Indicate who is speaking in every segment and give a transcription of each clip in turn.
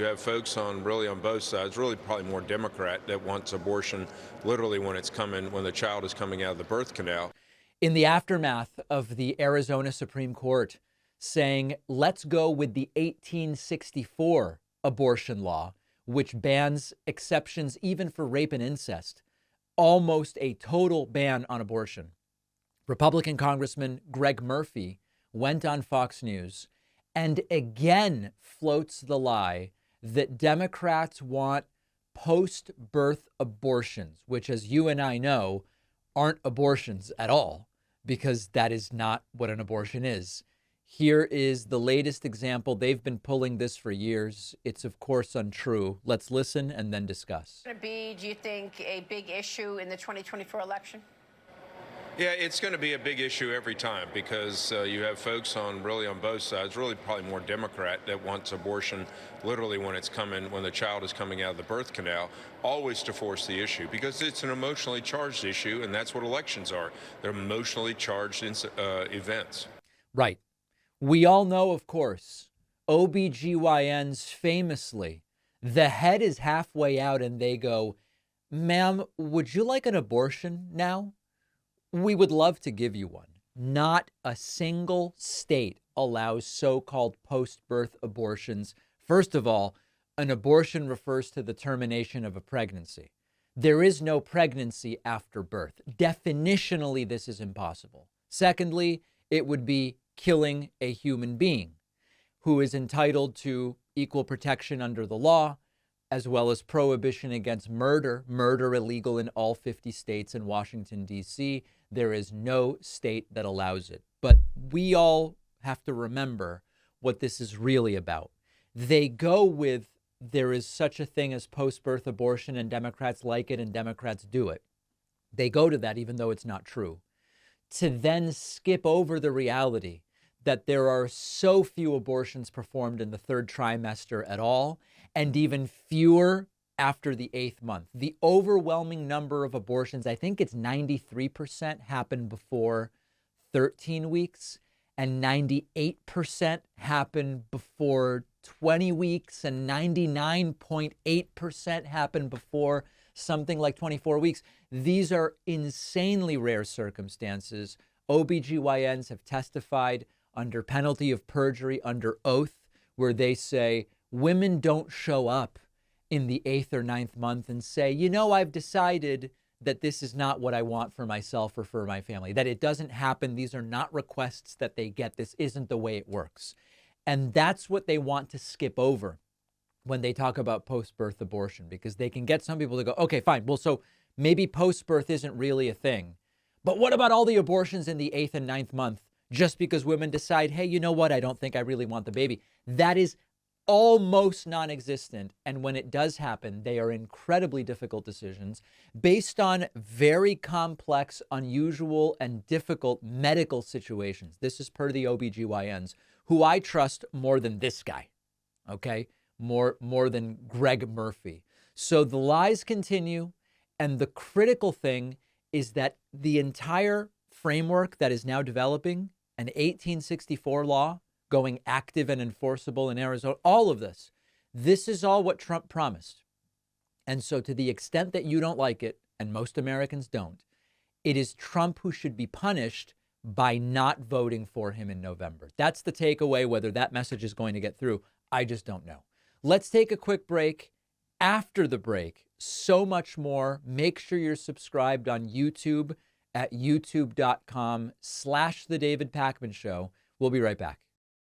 Speaker 1: You have folks on both sides, really probably more Democrat, that wants abortion literally when the child is coming out of the birth canal.
Speaker 2: In the aftermath of the Arizona Supreme Court saying, let's go with the 1864 abortion law, which bans exceptions even for rape and incest, almost a total ban on abortion. Republican Congressman Greg Murphy went on Fox News and again floats the lie that Democrats want post-birth abortions, which, as you and I know, aren't abortions at all, because that is not what an abortion is. Here is the latest example. They've been pulling this for years. It's, of course, untrue. Let's listen and then discuss.
Speaker 3: Going to be, do you think, a big issue in the 2024 election?
Speaker 1: Yeah, it's going to be a big issue every time because you have folks on both sides, really probably more Democrat, that wants abortion literally when the child is coming out of the birth canal, always to force the issue because it's an emotionally charged issue, and that's what elections are. They're emotionally charged events.
Speaker 2: Right. We all know, of course, OBGYNs famously, the head is halfway out and they go, ma'am, would you like an abortion now? We would love to give you one. Not a single state allows so-called post-birth abortions. First of all, an abortion refers to the termination of a pregnancy. There is no pregnancy after birth. Definitionally, this is impossible. Secondly, it would be killing a human being who is entitled to equal protection under the law, as well as prohibition against murder illegal in all 50 states and Washington, D.C. There is no state that allows it. But we all have to remember what this is really about. They go with there is such a thing as post-birth abortion and Democrats like it and Democrats do it. They go to that even though it's not true. To then skip over the reality that there are so few abortions performed in the third trimester at all, and even fewer after the 8th month. The overwhelming number of abortions, I think it's 93%, happen before 13 weeks, and 98% happen before 20 weeks, and 99.8% happen before something like 24 weeks. These are insanely rare circumstances. OBGYNs have testified under penalty of perjury, under oath, where they say women don't show up in the 8th or 9th month and say, you know, I've decided that this is not what I want for myself or for my family, that it doesn't happen. These are not requests that they get. This isn't the way it works. And that's what they want to skip over when they talk about post-birth abortion, because they can get some people to go, okay, fine. Well, so maybe post-birth isn't really a thing. But what about all the abortions in the 8th and 9th month just because women decide, hey, you know what? I don't think I really want the baby. That is almost non-existent. And when it does happen, they are incredibly difficult decisions based on very complex, unusual, and difficult medical situations. This is per the OBGYNs, who I trust more than this guy, okay? More than Greg Murphy. So the lies continue. And the critical thing is that the entire framework that is now developing, an 1864 law, going active and enforceable in Arizona, all of this is all what Trump promised. And so to the extent that you don't like it, and most Americans don't, it is Trump who should be punished by not voting for him in November. That's the takeaway. Whether that message is going to get through, I just don't know. Let's take a quick break. After the break, so much more. Make sure you're subscribed on YouTube at youtube.com/The David Pakman Show. We'll be right back.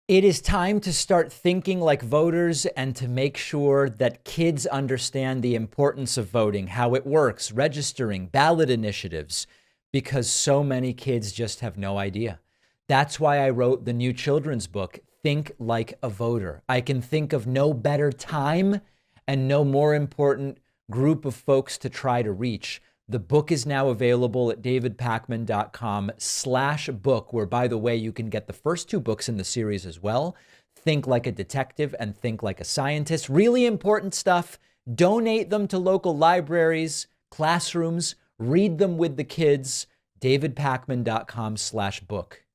Speaker 2: It is time to start thinking like voters and to make sure that kids understand the importance of voting, how it works, registering, ballot initiatives, because so many kids just have no idea. That's why I wrote the new children's book, Think Like a Voter. I can think of no better time and no more important group of folks to try to reach. The book is now available at davidpakman.com/book, where, by the way, you can get the first 2 books in the series as well. Think Like a Detective and Think Like a Scientist. Really important stuff. Donate them to local libraries, classrooms, read them with the kids. davidpakman.com/book.